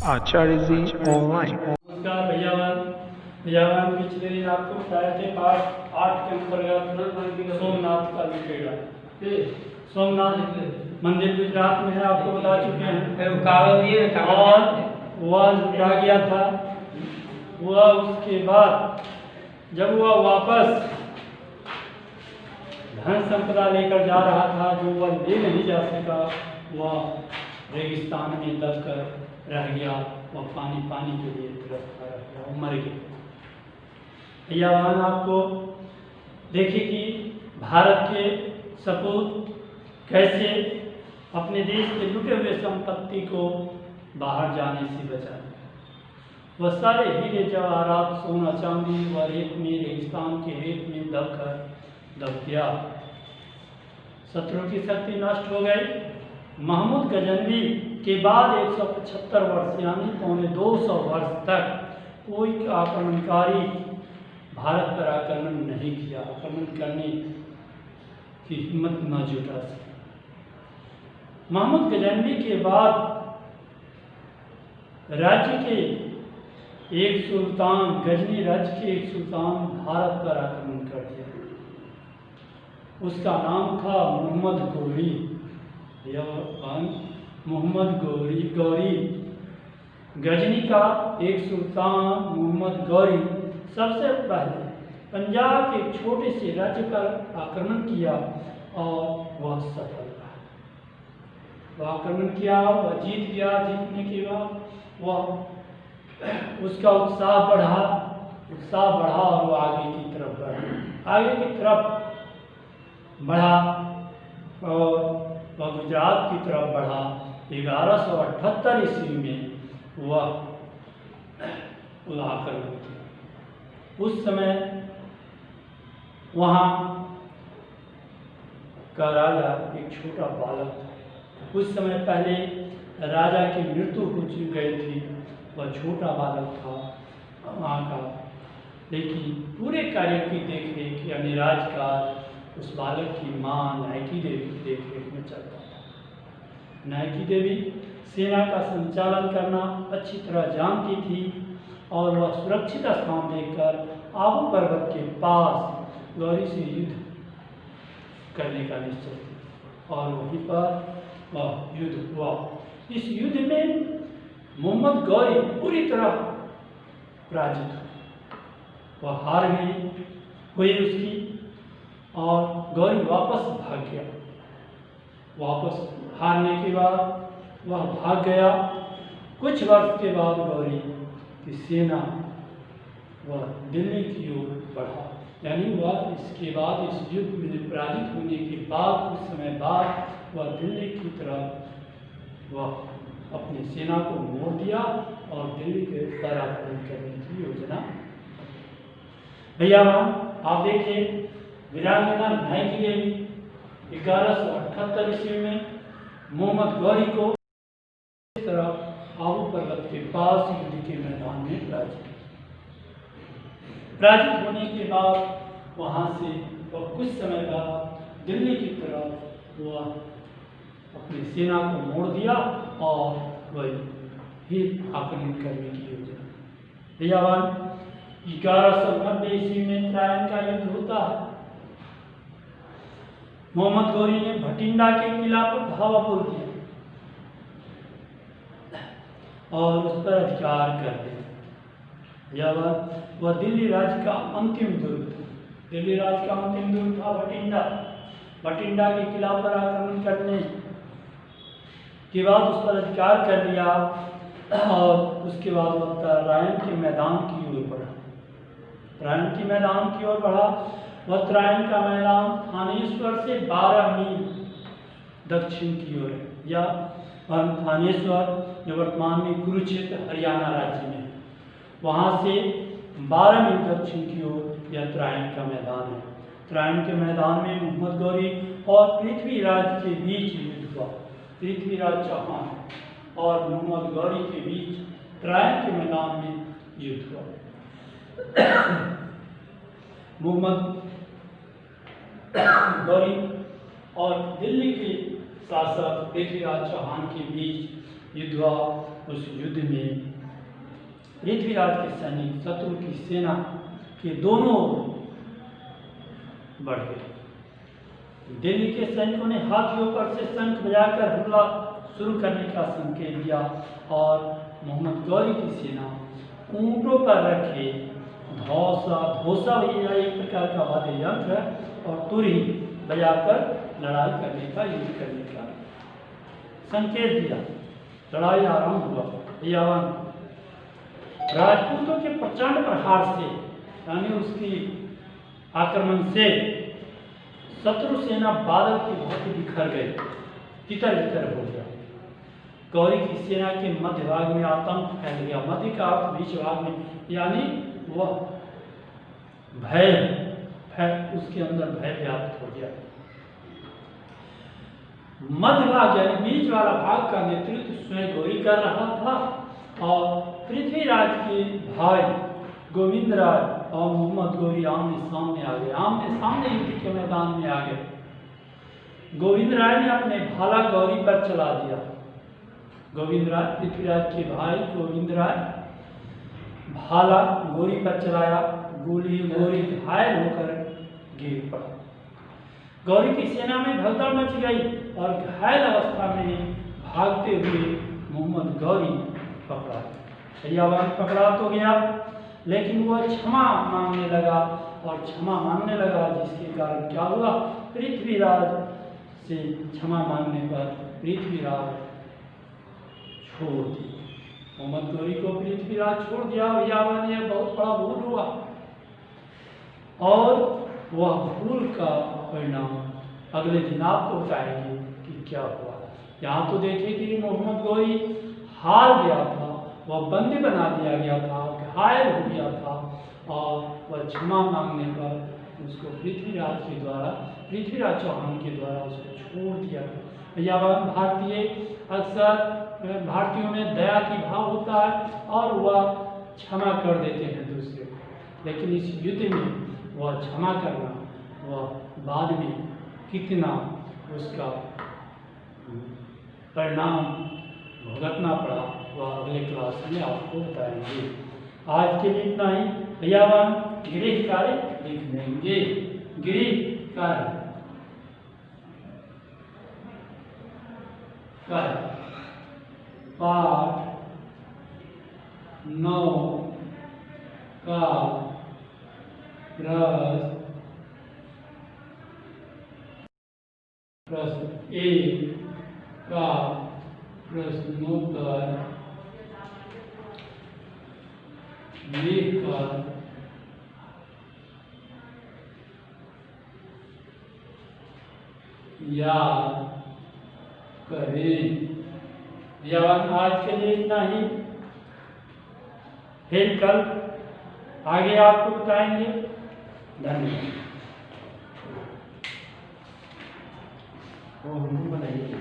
आचार्य जी online. नमस्कार भैयावान पिछले दिन आपको बताए थे पाठ 8 के अंतर्गत सोमनाथ का विखेड़ा। सोमनाथ मंदिर गुजरात में है, आपको बता चुके हैं। और वह लुटा गया था। वह उसके बाद जब वह वापस धन संपदा लेकर जा रहा था, जो वह ले नहीं जा सका, वह रेगिस्तान में दब कर रह गया। वह पानी के लिए तरसता रह गया, वो मर गया। भैयावान आपको देखिए कि भारत के सपूत कैसे अपने देश के लुटे हुए संपत्ति को बाहर जाने से बचाए। वह सारे हीरे जवाहरात, सोना चांदी व रेत में, रेगिस्तान के रेत में दब गया। शत्रु की शक्ति नष्ट हो गई। महमूद गजनवी के बाद 175 वर्ष यानी पौने 200 वर्ष तक कोई आक्रमणकारी भारत पर आक्रमण नहीं किया, आक्रमण करने की हिम्मत न जुटा सके। महमूद गजनवी के बाद राज्य के एक सुल्तान, गजनी राज्य के एक सुल्तान भारत पर आक्रमण कर दिया। उसका नाम था मोहम्मद गौरी। मोहम्मद गौरी गजनी का एक सुल्तान मोहम्मद गौरी सबसे पहले पंजाब के एक छोटे से राज्य पर आक्रमण किया और वह सफल रहा। वह आक्रमण किया, वह जीत गया। जीतने के बाद वह उसका उत्साह बढ़ा और वह आगे की तरफ बढ़ा और वह गुजरात की तरफ बढ़ा। 1178 ईस्वी में वह आक्रमण किया। उस समय वहाँ का राजा एक छोटा बालक था। कुछ समय पहले राजा की मृत्यु हो गई थी। वह छोटा बालक था वहाँ का, लेकिन पूरे कार्य की देखरेख यानी राजकाज उस बालक की माँ नायकी देवी की देखरेख में चलता था। नायकी देवी सेना का संचालन करना अच्छी तरह जानती थी और वह सुरक्षित स्थान देखकर आबू पर्वत के पास गौरी से युद्ध करने का निश्चय किया और वहीं पर वह युद्ध हुआ। इस युद्ध में मोहम्मद गौरी पूरी तरह पराजित हुई। वह हार हुई उसकी और गौरी वापस भाग गया। वापस हारने के बाद वह भाग गया। कुछ वर्ष के बाद गौरी की सेना वह दिल्ली की ओर बढ़ा, यानी वह इसके बाद इस युद्ध में पराजित होने के बाद कुछ समय बाद वह दिल्ली की तरफ वह अपनी सेना को मोड़ दिया और दिल्ली के ऊपर आक्रमण करने की योजना। भैया आप देखिए, वीरांगना नायकी देवी 1178 ईस्वी में मोहम्मद गौरी को इस तरह आबू पर्वत के पास युद्ध के मैदान में पराजित होने के बाद वहाँ से वह कुछ समय बाद दिल्ली की तरफ वह अपनी सेना को मोड़ दिया और वह फिर आक्रमण करने की योजना। भैयावान 1190 ईस्वी में त्रायन का युद्ध होता है। मोहम्मद गौरी ने भटिंडा के किला पर धावा बोल दिया और उस पर अधिकार कर दिया। वह दिल्ली राज्य का अंतिम दुर्ग था। दिल्ली राज्य का अंतिम दुर्ग था भटिंडा के किला पर आक्रमण करने के बाद उस पर अधिकार कर लिया और उसके बाद वह तराइन के मैदान की ओर बढ़ा। वह तराइन का मैदान थानेश्वर से 12 मील दक्षिण की ओर है, या थानेश्वर जो वर्तमान में कुरुक्षेत्र हरियाणा राज्य में है, वहाँ से 12 मील दक्षिण की ओर यह तराइन का मैदान है। तराइन के मैदान में मोहम्मद गौरी और पृथ्वीराज के बीच युद्ध हुआ। पृथ्वीराज चौहान और मोहम्मद गौरी के बीच तराइन के मैदान में युद्ध हुआ। मोहम्मद गौरी और दिल्ली के शासक पृथ्वीराज चौहान के बीच युद्ध हुआ। उस युद्ध में पृथ्वीराज के सैनिक शत्रु की सेना के दोनों बढ़ गए। दिल्ली के सैनिकों ने हाथियों पर से शंख बजाकर हमला शुरू करने का संकेत दिया और मोहम्मद गौरी की सेना ऊंटों पर रखे धौसा यह एक प्रकार का वाद्य यंत्र है और तुरही बजाकर लड़ाई करने का, युद्ध करने का संकेत दिया। लड़ाई आरंभ हुआ। यावन राजपूतों के प्रचंड प्रहार से यानी उसकी आक्रमण से शत्रु सेना बादल की भांति बिखर गई, तितर बितर हो गया। गौरी की सेना के मध्य भाग में आतंक फैल गया। मध्य का अर्थ बीच भाग में, यानी वह भय उसके अंदर भय व्याप्त हो गया। मध्य भाग यानी बीच वाला भाग का नेतृत्व स्वयं गौरी कर रहा था और पृथ्वीराज के भाई गोविंदराज और मोहम्मद गौरी आमने सामने आ गए। आमने सामने युद्ध के मैदान में आ गए। गोविंदराज ने अपने भाला गौरी पर चला दिया। गोविंदराज पृथ्वीराज के भाई गोविंदराज भाला गौरी पर चलाया। गौरी घायल होकर गिर पड़ा। गौरी की सेना में भगदड़ मच गई और घायल अवस्था में भागते हुए मोहम्मद गौरी पकड़ा। यावन पकड़ा तो गया, लेकिन वह क्षमा मांगने लगा और क्षमा मांगने लगा, जिसके कारण क्या हुआ, पृथ्वीराज से क्षमा मांगने पर पृथ्वीराज छोड़ दिया। मोहम्मद गौरी को पृथ्वीराज छोड़ दिया। यावन यह बहुत बड़ा भूल हुआ और वह भूल का परिणाम अगले दिन आपको बताएंगे कि क्या हुआ। यहाँ तो देखे कि मोहम्मद गौरी हार गया था, वह बंदी बना दिया गया था, घायल हो गया था और वह क्षमा मांगने पर उसको पृथ्वीराज चौहान के द्वारा उसको छोड़ दिया गया। यावन भारतीयों में दया की भाव होता है और वह क्षमा कर देते हैं दूसरे को, लेकिन इस युद्ध में वह क्षमा करना वह बाद में कितना उसका परिणाम भुगतना पड़ा, वह अगले क्लास में आपको बताएंगे। आज के लिए इतना ही। भैयावान गृह कार्य लिख देंगे। गृह कार्य पाठ 9 का प्रश्न 1 का प्रश्नोत्तर लिखकर याद करें। आज के लिए इतना ही। फिर कल आगे आपको बताएंगे। धन्यवाद। बनाइए।